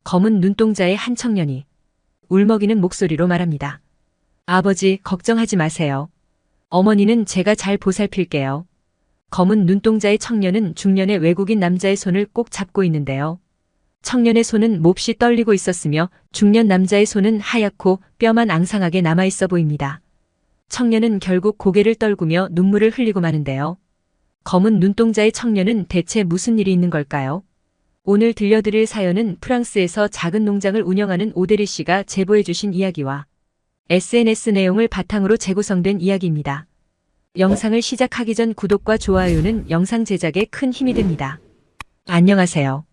검은 눈동자의 한 청년이 울먹이는 목소리로 말합니다. 아버지, 걱정하지 마세요. 어머니는 제가 잘 보살필게요. 검은 눈동자의 청년은 중년의 외국인 남자의 손을 꼭 잡고 있는데요. 청년의 손은 몹시 떨리고 있었으며 중년 남자의 손은 하얗고 뼈만 앙상하게 남아있어 보입니다. 청년은 결국 고개를 떨구며 눈물을 흘리고 마는데요. 검은 눈동자의 청년은 대체 무슨 일이 있는 걸까요? 오늘 들려드릴 사연은 프랑스에서 작은 농장을 운영하는 오데리 씨가 제보해 주신 이야기와 SNS 내용을 바탕으로 재구성된 이야기입니다. 영상을 시작하기 전 구독과 좋아요는 영상 제작에 큰 힘이 됩니다. 안녕하세요.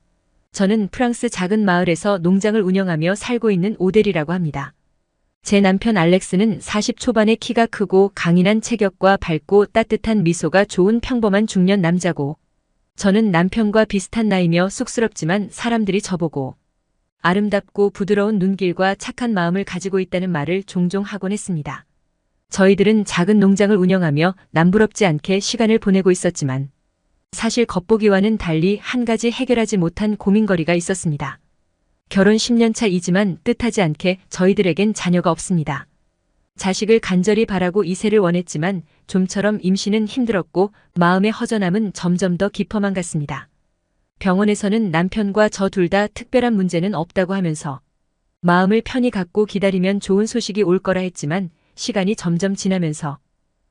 저는 프랑스 작은 마을에서 농장을 운영하며 살고 있는 오데리라고 합니다. 제 남편 알렉스는 40 초반의 키가 크고 강인한 체격과 밝고 따뜻한 미소가 좋은 평범한 중년 남자고, 저는 남편과 비슷한 나이며 쑥스럽지만 사람들이 저보고 아름답고 부드러운 눈길과 착한 마음을 가지고 있다는 말을 종종 하곤 했습니다. 저희들은 작은 농장을 운영하며 남부럽지 않게 시간을 보내고 있었지만 사실 겉보기와는 달리 한 가지 해결하지 못한 고민거리가 있었습니다. 결혼 10년 차이지만 뜻하지 않게 저희들에겐 자녀가 없습니다. 자식을 간절히 바라고 이세를 원했지만 좀처럼 임신은 힘들었고 마음의 허전함은 점점 더 깊어만 갔습니다. 병원에서는 남편과 저 둘 다 특별한 문제는 없다고 하면서 마음을 편히 갖고 기다리면 좋은 소식이 올 거라 했지만 시간이 점점 지나면서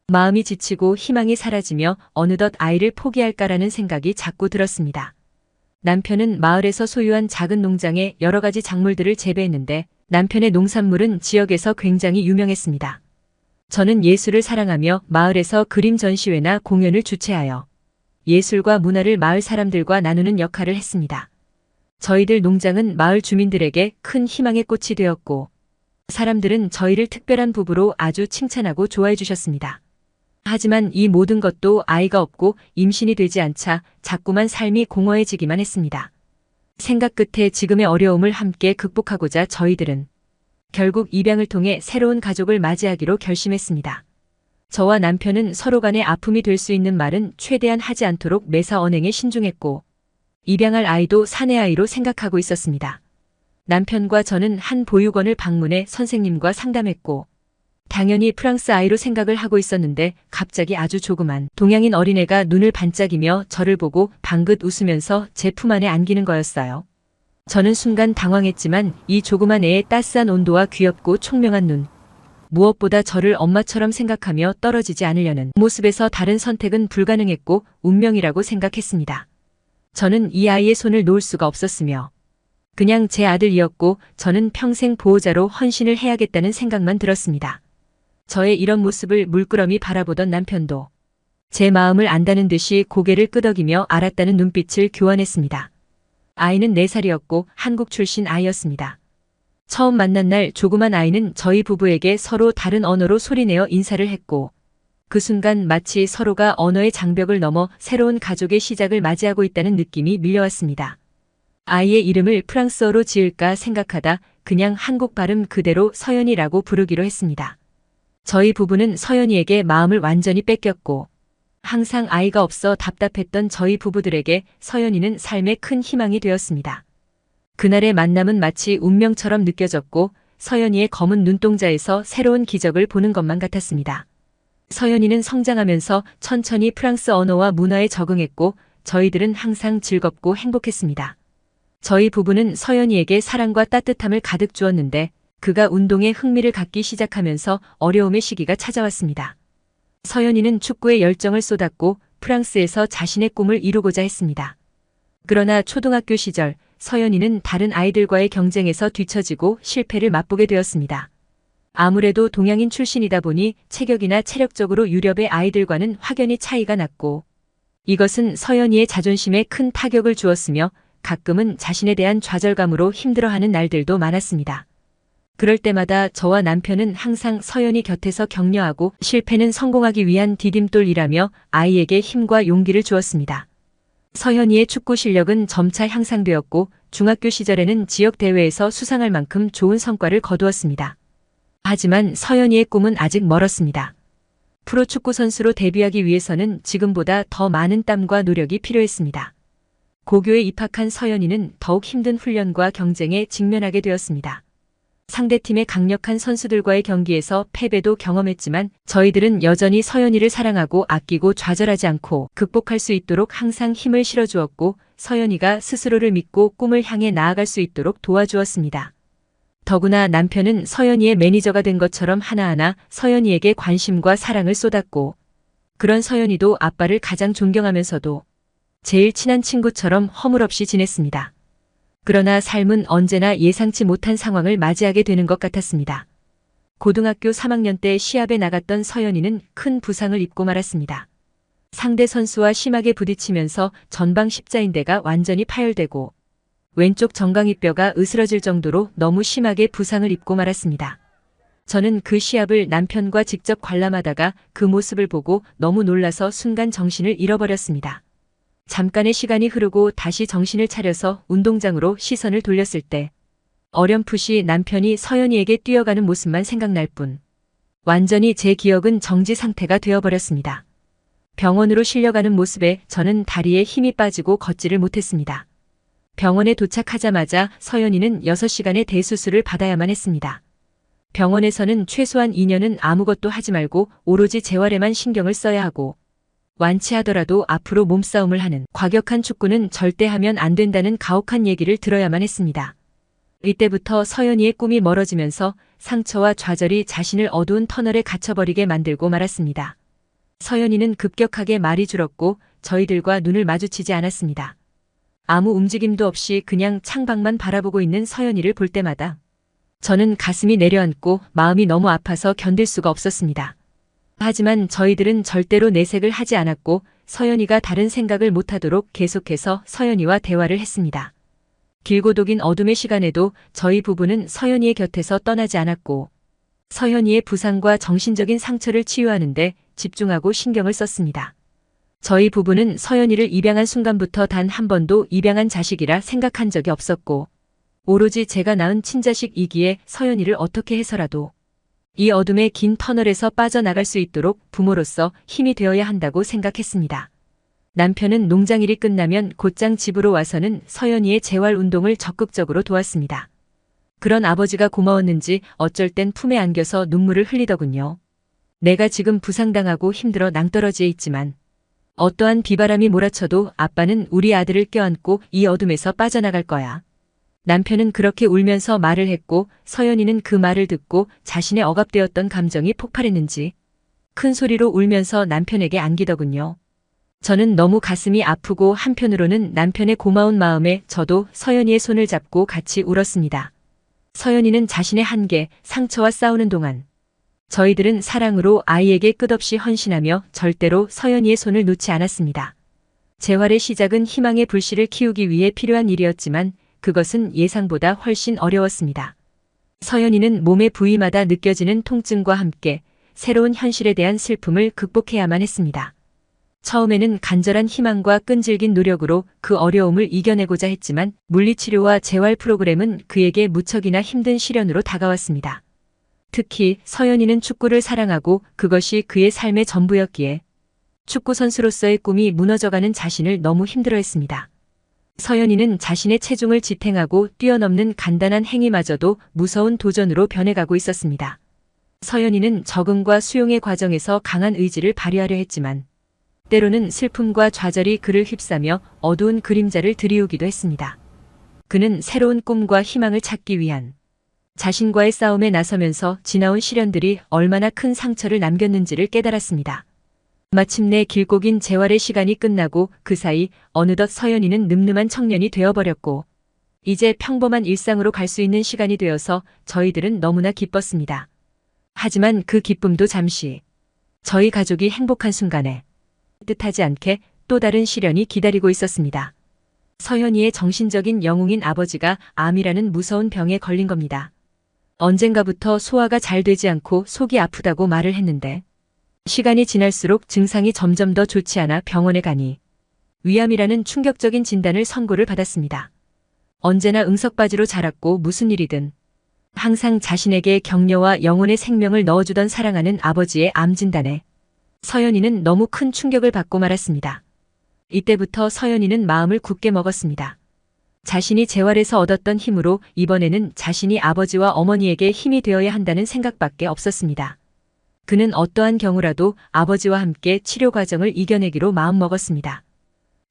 마음이 지치고 희망이 사라지며 어느덧 아이를 포기할까라는 생각이 자꾸 들었습니다. 남편은 마을에서 소유한 작은 농장에 여러 가지 작물들을 재배했는데 남편의 농산물은 지역에서 굉장히 유명했습니다. 저는 예술을 사랑하며 마을에서 그림 전시회나 공연을 주최하여 예술과 문화를 마을 사람들과 나누는 역할을 했습니다. 저희들 농장은 마을 주민들에게 큰 희망의 꽃이 되었고 사람들은 저희를 특별한 부부로 아주 칭찬하고 좋아해 주셨습니다. 하지만 이 모든 것도 아이가 없고 임신이 되지 않자 자꾸만 삶이 공허해지기만 했습니다. 생각 끝에 지금의 어려움을 함께 극복하고자 저희들은 결국 입양을 통해 새로운 가족을 맞이하기로 결심했습니다. 저와 남편은 서로 간의 아픔이 될 수 있는 말은 최대한 하지 않도록 매사 언행에 신중했고 입양할 아이도 사내 아이로 생각하고 있었습니다. 남편과 저는 한 보육원을 방문해 선생님과 상담했고 당연히 프랑스 아이로 생각을 하고 있었는데 갑자기 아주 조그만 동양인 어린애가 눈을 반짝이며 저를 보고 방긋 웃으면서 제 품 안에 안기는 거였어요. 저는 순간 당황했지만 이 조그만 애의 따스한 온도와 귀엽고 총명한 눈, 무엇보다 저를 엄마처럼 생각하며 떨어지지 않으려는 모습에서 다른 선택은 불가능했고 운명이라고 생각했습니다. 저는 이 아이의 손을 놓을 수가 없었으며 그냥 제 아들이었고 저는 평생 보호자로 헌신을 해야겠다는 생각만 들었습니다. 저의 이런 모습을 물끄러미 바라보던 남편도 제 마음을 안다는 듯이 고개를 끄덕이며 알았다는 눈빛을 교환했습니다. 아이는 4살이었고 한국 출신 아이였습니다. 처음 만난 날 조그만 아이는 저희 부부에게 서로 다른 언어로 소리내어 인사를 했고 그 순간 마치 서로가 언어의 장벽을 넘어 새로운 가족의 시작을 맞이하고 있다는 느낌이 밀려왔습니다. 아이의 이름을 프랑스어로 지을까 생각하다 그냥 한국 발음 그대로 서연이라고 부르기로 했습니다. 저희 부부는 서연이에게 마음을 완전히 뺏겼고 항상 아이가 없어 답답했던 저희 부부들에게 서연이는 삶의 큰 희망이 되었습니다. 그날의 만남은 마치 운명처럼 느껴졌고 서연이의 검은 눈동자에서 새로운 기적을 보는 것만 같았습니다. 서연이는 성장하면서 천천히 프랑스 언어와 문화에 적응했고 저희들은 항상 즐겁고 행복했습니다. 저희 부부는 서연이에게 사랑과 따뜻함을 가득 주었는데 그가 운동에 흥미를 갖기 시작하면서 어려움의 시기가 찾아왔습니다. 서연이는 축구에 열정을 쏟았고 프랑스에서 자신의 꿈을 이루고자 했습니다. 그러나 초등학교 시절 서연이는 다른 아이들과의 경쟁에서 뒤처지고 실패를 맛보게 되었습니다. 아무래도 동양인 출신이다 보니 체격이나 체력적으로 유럽의 아이들과는 확연히 차이가 났고 이것은 서연이의 자존심에 큰 타격을 주었으며 가끔은 자신에 대한 좌절감으로 힘들어하는 날들도 많았습니다. 그럴 때마다 저와 남편은 항상 서연이 곁에서 격려하고 실패는 성공하기 위한 디딤돌이라며 아이에게 힘과 용기를 주었습니다. 서연이의 축구 실력은 점차 향상되었고 중학교 시절에는 지역 대회에서 수상할 만큼 좋은 성과를 거두었습니다. 하지만 서연이의 꿈은 아직 멀었습니다. 프로축구 선수로 데뷔하기 위해서는 지금보다 더 많은 땀과 노력이 필요했습니다. 고교에 입학한 서연이는 더욱 힘든 훈련과 경쟁에 직면하게 되었습니다. 상대팀의 강력한 선수들과의 경기에서 패배도 경험했지만 저희들은 여전히 서연이를 사랑하고 아끼고 좌절하지 않고 극복할 수 있도록 항상 힘을 실어주었고 서연이가 스스로를 믿고 꿈을 향해 나아갈 수 있도록 도와주었습니다. 더구나 남편은 서연이의 매니저가 된 것처럼 하나하나 서연이에게 관심과 사랑을 쏟았고 그런 서연이도 아빠를 가장 존경하면서도 제일 친한 친구처럼 허물없이 지냈습니다. 그러나 삶은 언제나 예상치 못한 상황을 맞이하게 되는 것 같았습니다. 고등학교 3학년 때 시합에 나갔던 서연이는 큰 부상을 입고 말았습니다. 상대 선수와 심하게 부딪히면서 전방 십자인대가 완전히 파열되고 왼쪽 정강이뼈가 으스러질 정도로 너무 심하게 부상을 입고 말았습니다. 저는 그 시합을 남편과 직접 관람하다가 그 모습을 보고 너무 놀라서 순간 정신을 잃어버렸습니다. 잠깐의 시간이 흐르고 다시 정신을 차려서 운동장으로 시선을 돌렸을 때 어렴풋이 남편이 서연이에게 뛰어가는 모습만 생각날 뿐 완전히 제 기억은 정지 상태가 되어버렸습니다. 병원으로 실려가는 모습에 저는 다리에 힘이 빠지고 걷지를 못했습니다. 병원에 도착하자마자 서연이는 6시간의 대수술을 받아야만 했습니다. 병원에서는 최소한 2년은 아무것도 하지 말고 오로지 재활에만 신경을 써야 하고 완치하더라도 앞으로 몸싸움을 하는 과격한 축구는 절대 하면 안 된다는 가혹한 얘기를 들어야만 했습니다. 이때부터 서연이의 꿈이 멀어지면서 상처와 좌절이 자신을 어두운 터널에 갇혀버리게 만들고 말았습니다. 서연이는 급격하게 말이 줄었고 저희들과 눈을 마주치지 않았습니다. 아무 움직임도 없이 그냥 창밖만 바라보고 있는 서연이를 볼 때마다 저는 가슴이 내려앉고 마음이 너무 아파서 견딜 수가 없었습니다. 하지만 저희들은 절대로 내색을 하지 않았고 서연이가 다른 생각을 못하도록 계속해서 서연이와 대화를 했습니다. 길고도 긴 어둠의 시간에도 저희 부부는 서연이의 곁에서 떠나지 않았고 서연이의 부상과 정신적인 상처를 치유하는 데 집중하고 신경을 썼습니다. 저희 부부는 서연이를 입양한 순간부터 단 한 번도 입양한 자식이라 생각한 적이 없었고 오로지 제가 낳은 친자식이기에 서연이를 어떻게 해서라도 이 어둠의 긴 터널에서 빠져나갈 수 있도록 부모로서 힘이 되어야 한다고 생각했습니다. 남편은 농장일이 끝나면 곧장 집으로 와서는 서연이의 재활 운동을 적극적으로 도왔습니다. 그런 아버지가 고마웠는지 어쩔 땐 품에 안겨서 눈물을 흘리더군요. 내가 지금 부상당하고 힘들어 낭떠러지에 있지만 어떠한 비바람이 몰아쳐도 아빠는 우리 아들을 껴안고 이 어둠에서 빠져나갈 거야. 남편은 그렇게 울면서 말을 했고 서연이는 그 말을 듣고 자신의 억압되었던 감정이 폭발했는지 큰 소리로 울면서 남편에게 안기더군요. 저는 너무 가슴이 아프고 한편으로는 남편의 고마운 마음에 저도 서연이의 손을 잡고 같이 울었습니다. 서연이는 자신의 한계, 상처와 싸우는 동안 저희들은 사랑으로 아이에게 끝없이 헌신하며 절대로 서연이의 손을 놓지 않았습니다. 재활의 시작은 희망의 불씨를 키우기 위해 필요한 일이었지만 그것은 예상보다 훨씬 어려웠습니다. 서연이는 몸의 부위마다 느껴지는 통증과 함께 새로운 현실에 대한 슬픔을 극복해야만 했습니다. 처음에는 간절한 희망과 끈질긴 노력으로 그 어려움을 이겨내고자 했지만 물리치료와 재활 프로그램은 그에게 무척이나 힘든 시련으로 다가왔습니다. 특히 서연이는 축구를 사랑하고 그것이 그의 삶의 전부였기에 축구 선수로서의 꿈이 무너져가는 자신을 너무 힘들어했습니다. 서연이는 자신의 체중을 지탱하고 뛰어넘는 간단한 행위마저도 무서운 도전으로 변해가고 있었습니다. 서연이는 적응과 수용의 과정에서 강한 의지를 발휘하려 했지만 때로는 슬픔과 좌절이 그를 휩싸며 어두운 그림자를 들이우기도 했습니다. 그는 새로운 꿈과 희망을 찾기 위한 자신과의 싸움에 나서면서 지나온 시련들이 얼마나 큰 상처를 남겼는지를 깨달았습니다. 마침내 길고 긴 재활의 시간이 끝나고 그 사이 어느덧 서연이는 늠름한 청년이 되어버렸고 이제 평범한 일상으로 갈 수 있는 시간이 되어서 저희들은 너무나 기뻤습니다. 하지만 그 기쁨도 잠시 저희 가족이 행복한 순간에 뜻하지 않게 또 다른 시련이 기다리고 있었습니다. 서연이의 정신적인 영웅인 아버지가 암이라는 무서운 병에 걸린 겁니다. 언젠가부터 소화가 잘 되지 않고 속이 아프다고 말을 했는데 시간이 지날수록 증상이 점점 더 좋지 않아 병원에 가니 위암이라는 충격적인 진단을 선고를 받았습니다. 언제나 응석바지로 자랐고 무슨 일이든 항상 자신에게 격려와 영혼의 생명을 넣어주던 사랑하는 아버지의 암 진단에 서연이는 너무 큰 충격을 받고 말았습니다. 이때부터 서연이는 마음을 굳게 먹었습니다. 자신이 재활에서 얻었던 힘으로 이번에는 자신이 아버지와 어머니에게 힘이 되어야 한다는 생각밖에 없었습니다. 그는 어떠한 경우라도 아버지와 함께 치료 과정을 이겨내기로 마음먹었습니다.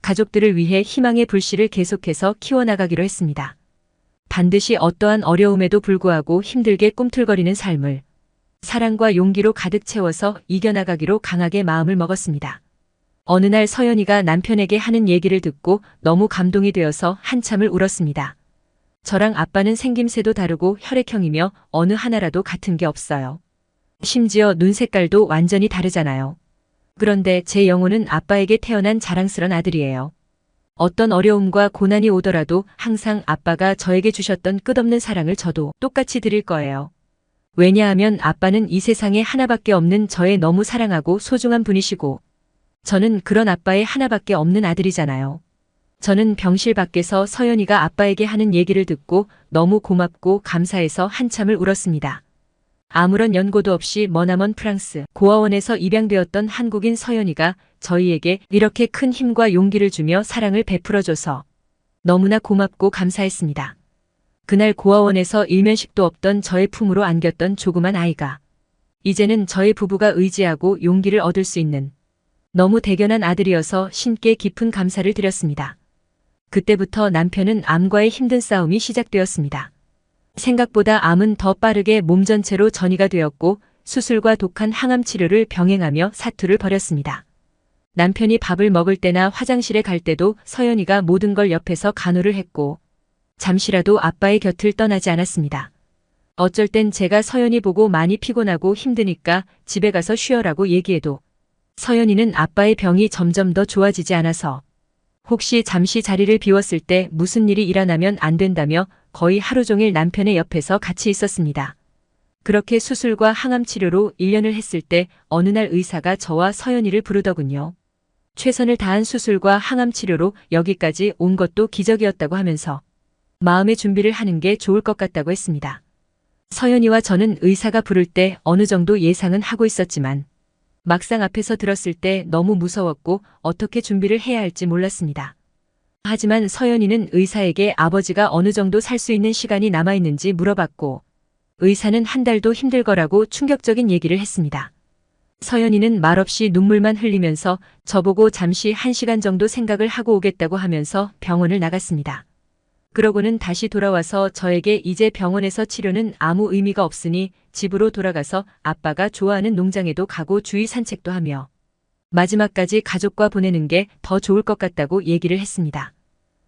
가족들을 위해 희망의 불씨를 계속해서 키워나가기로 했습니다. 반드시 어떠한 어려움에도 불구하고 힘들게 꿈틀거리는 삶을 사랑과 용기로 가득 채워서 이겨나가기로 강하게 마음을 먹었습니다. 어느 날 서연이가 남편에게 하는 얘기를 듣고 너무 감동이 되어서 한참을 울었습니다. 저랑 아빠는 생김새도 다르고 혈액형이며 어느 하나라도 같은 게 없어요. 심지어 눈 색깔도 완전히 다르잖아요. 그런데 제 영혼은 아빠에게 태어난 자랑스런 아들이에요. 어떤 어려움과 고난이 오더라도 항상 아빠가 저에게 주셨던 끝없는 사랑을 저도 똑같이 드릴 거예요. 왜냐하면 아빠는 이 세상에 하나밖에 없는 저의 너무 사랑하고 소중한 분이시고 저는 그런 아빠의 하나밖에 없는 아들이잖아요. 저는 병실 밖에서 서연이가 아빠에게 하는 얘기를 듣고 너무 고맙고 감사해서 한참을 울었습니다. 아무런 연고도 없이 머나먼 프랑스 고아원에서 입양되었던 한국인 서연이가 저희에게 이렇게 큰 힘과 용기를 주며 사랑을 베풀어줘서 너무나 고맙고 감사했습니다. 그날 고아원에서 일면식도 없던 저의 품으로 안겼던 조그만 아이가 이제는 저희 부부가 의지하고 용기를 얻을 수 있는 너무 대견한 아들이어서 신께 깊은 감사를 드렸습니다. 그때부터 남편은 암과의 힘든 싸움이 시작되었습니다. 생각보다 암은 더 빠르게 몸 전체로 전이가 되었고 수술과 독한 항암 치료를 병행하며 사투를 벌였습니다. 남편이 밥을 먹을 때나 화장실에 갈 때도 서연이가 모든 걸 옆에서 간호를 했고 잠시라도 아빠의 곁을 떠나지 않았습니다. 어쩔 땐 제가 서연이 보고 많이 피곤하고 힘드니까 집에 가서 쉬어라고 얘기해도 서연이는 아빠의 병이 점점 더 좋아지지 않아서 혹시 잠시 자리를 비웠을 때 무슨 일이 일어나면 안 된다며 거의 하루 종일 남편의 옆에서 같이 있었습니다. 그렇게 수술과 항암 치료로 1년을 했을 때 어느 날 의사가 저와 서연이를 부르더군요. 최선을 다한 수술과 항암 치료로 여기까지 온 것도 기적이었다고 하면서 마음의 준비를 하는 게 좋을 것 같다고 했습니다. 서연이와 저는 의사가 부를 때 어느 정도 예상은 하고 있었지만 막상 앞에서 들었을 때 너무 무서웠고 어떻게 준비를 해야 할지 몰랐습니다. 하지만 서연이는 의사에게 아버지가 어느 정도 살 수 있는 시간이 남아있는지 물어봤고 의사는 한 달도 힘들 거라고 충격적인 얘기를 했습니다. 서연이는 말없이 눈물만 흘리면서 저보고 잠시 1시간 정도 생각을 하고 오겠다고 하면서 병원을 나갔습니다. 그러고는 다시 돌아와서 저에게 이제 병원에서 치료는 아무 의미가 없으니 집으로 돌아가서 아빠가 좋아하는 농장에도 가고 주위 산책도 하며 마지막까지 가족과 보내는 게 더 좋을 것 같다고 얘기를 했습니다.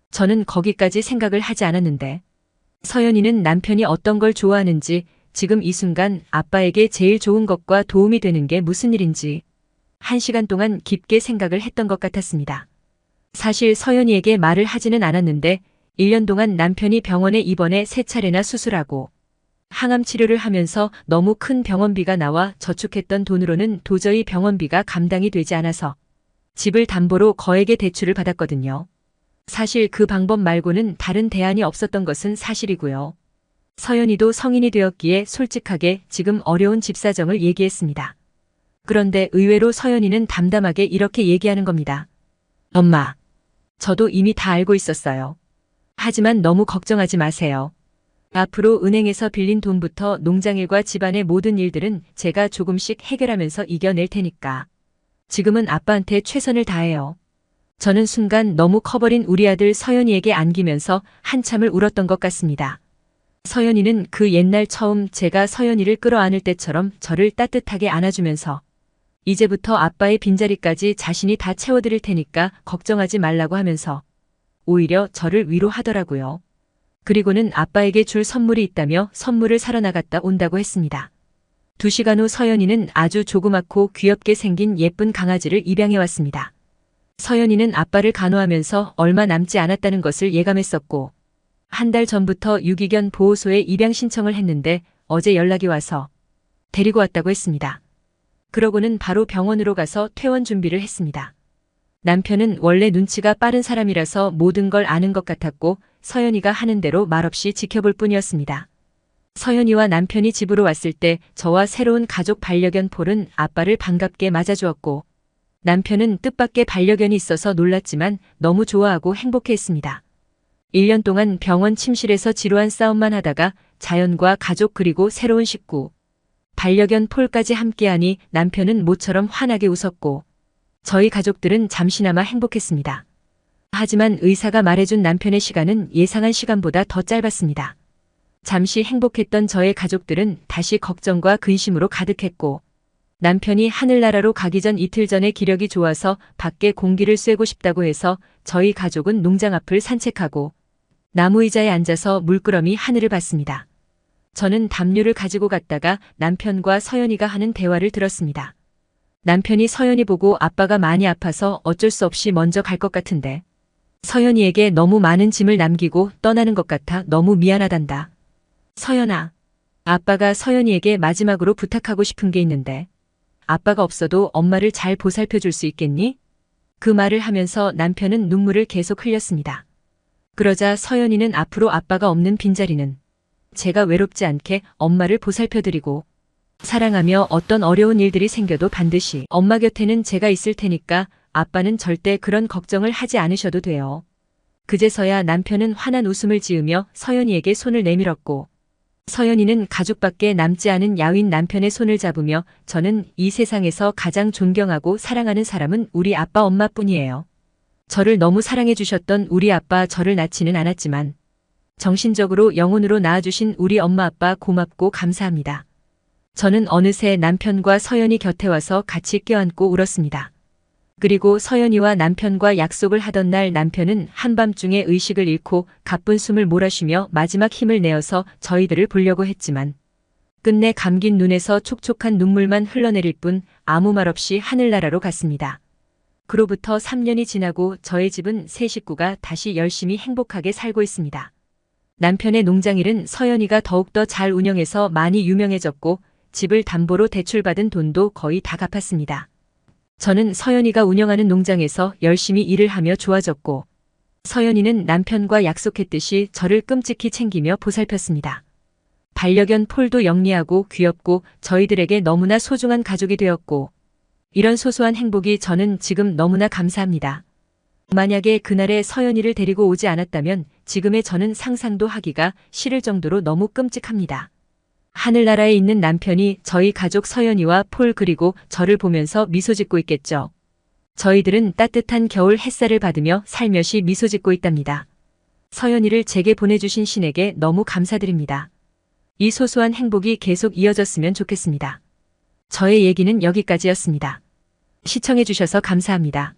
저는 거기까지 생각을 하지 않았는데 서연이는 남편이 어떤 걸 좋아하는지 지금 이 순간 아빠에게 제일 좋은 것과 도움이 되는 게 무슨 일인지 1시간 동안 깊게 생각을 했던 것 같았습니다. 사실 서연이에게 말을 하지는 않았는데 1년 동안 남편이 병원에 입원해 3차례나 수술하고 항암 치료를 하면서 너무 큰 병원비가 나와 저축했던 돈으로는 도저히 병원비가 감당이 되지 않아서 집을 담보로 거액의 대출을 받았거든요. 사실 그 방법 말고는 다른 대안이 없었던 것은 사실이고요. 서연이도 성인이 되었기에 솔직하게 지금 어려운 집 사정을 얘기했습니다. 그런데 의외로 서연이는 담담하게 이렇게 얘기하는 겁니다. 엄마, 저도 이미 다 알고 있었어요. 하지만 너무 걱정하지 마세요. 앞으로 은행에서 빌린 돈부터 농장일과 집안의 모든 일들은 제가 조금씩 해결하면서 이겨낼 테니까. 지금은 아빠한테 최선을 다해요. 저는 순간 너무 커버린 우리 아들 서연이에게 안기면서 한참을 울었던 것 같습니다. 서연이는 그 옛날 처음 제가 서연이를 끌어안을 때처럼 저를 따뜻하게 안아주면서 이제부터 아빠의 빈자리까지 자신이 다 채워드릴 테니까 걱정하지 말라고 하면서 오히려 저를 위로하더라고요. 그리고는 아빠에게 줄 선물이 있다며 선물을 사러 나갔다 온다고 했습니다. 2시간 후 서연이는 아주 조그맣고 귀엽게 생긴 예쁜 강아지를 입양해 왔습니다. 서연이는 아빠를 간호하면서 얼마 남지 않았다는 것을 예감했었고 한 달 전부터 유기견 보호소에 입양 신청을 했는데 어제 연락이 와서 데리고 왔다고 했습니다. 그러고는 바로 병원으로 가서 퇴원 준비를 했습니다. 남편은 원래 눈치가 빠른 사람이라서 모든 걸 아는 것 같았고 서연이가 하는 대로 말없이 지켜볼 뿐이었습니다. 서연이와 남편이 집으로 왔을 때 저와 새로운 가족 반려견 폴은 아빠를 반갑게 맞아주었고 남편은 뜻밖의 반려견이 있어서 놀랐지만 너무 좋아하고 행복해했습니다. 1년 동안 병원 침실에서 지루한 싸움만 하다가 자연과 가족 그리고 새로운 식구, 반려견 폴까지 함께하니 남편은 모처럼 환하게 웃었고 저희 가족들은 잠시나마 행복했습니다. 하지만 의사가 말해준 남편의 시간은 예상한 시간보다 더 짧았습니다. 잠시 행복했던 저의 가족들은 다시 걱정과 근심으로 가득했고 남편이 하늘나라로 가기 전 이틀 전에 기력이 좋아서 밖에 공기를 쐬고 싶다고 해서 저희 가족은 농장 앞을 산책하고 나무 의자에 앉아서 물끄러미 하늘을 봤습니다. 저는 담요를 가지고 갔다가 남편과 서연이가 하는 대화를 들었습니다. 남편이 서연이 보고 아빠가 많이 아파서 어쩔 수 없이 먼저 갈 것 같은데 서연이에게 너무 많은 짐을 남기고 떠나는 것 같아 너무 미안하단다. 서연아, 아빠가 서연이에게 마지막으로 부탁하고 싶은 게 있는데 아빠가 없어도 엄마를 잘 보살펴 줄 수 있겠니? 그 말을 하면서 남편은 눈물을 계속 흘렸습니다. 그러자 서연이는 앞으로 아빠가 없는 빈자리는 제가 외롭지 않게 엄마를 보살펴드리고 사랑하며 어떤 어려운 일들이 생겨도 반드시 엄마 곁에는 제가 있을 테니까 아빠는 절대 그런 걱정을 하지 않으셔도 돼요. 그제서야 남편은 환한 웃음을 지으며 서연이에게 손을 내밀었고 서연이는 가족밖에 남지 않은 야윈 남편의 손을 잡으며 저는 이 세상에서 가장 존경하고 사랑하는 사람은 우리 아빠 엄마뿐이에요. 저를 너무 사랑해 주셨던 우리 아빠 저를 낳지는 않았지만 정신적으로 영혼으로 낳아주신 우리 엄마 아빠 고맙고 감사합니다. 저는 어느새 남편과 서연이 곁에 와서 같이 껴안고 울었습니다. 그리고 서연이와 남편과 약속을 하던 날 남편은 한밤중에 의식을 잃고 가쁜 숨을 몰아쉬며 마지막 힘을 내어서 저희들을 보려고 했지만 끝내 감긴 눈에서 촉촉한 눈물만 흘러내릴 뿐 아무 말 없이 하늘나라로 갔습니다. 그로부터 3년이 지나고 저의 집은 세 식구가 다시 열심히 행복하게 살고 있습니다. 남편의 농장일은 서연이가 더욱더 잘 운영해서 많이 유명해졌고 집을 담보로 대출받은 돈도 거의 다 갚았습니다. 저는 서연이가 운영하는 농장에서 열심히 일을 하며 좋아졌고 서연이는 남편과 약속했듯이 저를 끔찍히 챙기며 보살폈습니다. 반려견 폴도 영리하고 귀엽고 저희들에게 너무나 소중한 가족이 되었고 이런 소소한 행복이 저는 지금 너무나 감사합니다. 만약에 그날에 서연이를 데리고 오지 않았다면 지금의 저는 상상도 하기가 싫을 정도로 너무 끔찍합니다. 하늘나라에 있는 남편이 저희 가족 서연이와 폴 그리고 저를 보면서 미소 짓고 있겠죠. 저희들은 따뜻한 겨울 햇살을 받으며 살며시 미소 짓고 있답니다. 서연이를 제게 보내주신 신에게 너무 감사드립니다. 이 소소한 행복이 계속 이어졌으면 좋겠습니다. 저의 얘기는 여기까지였습니다. 시청해주셔서 감사합니다.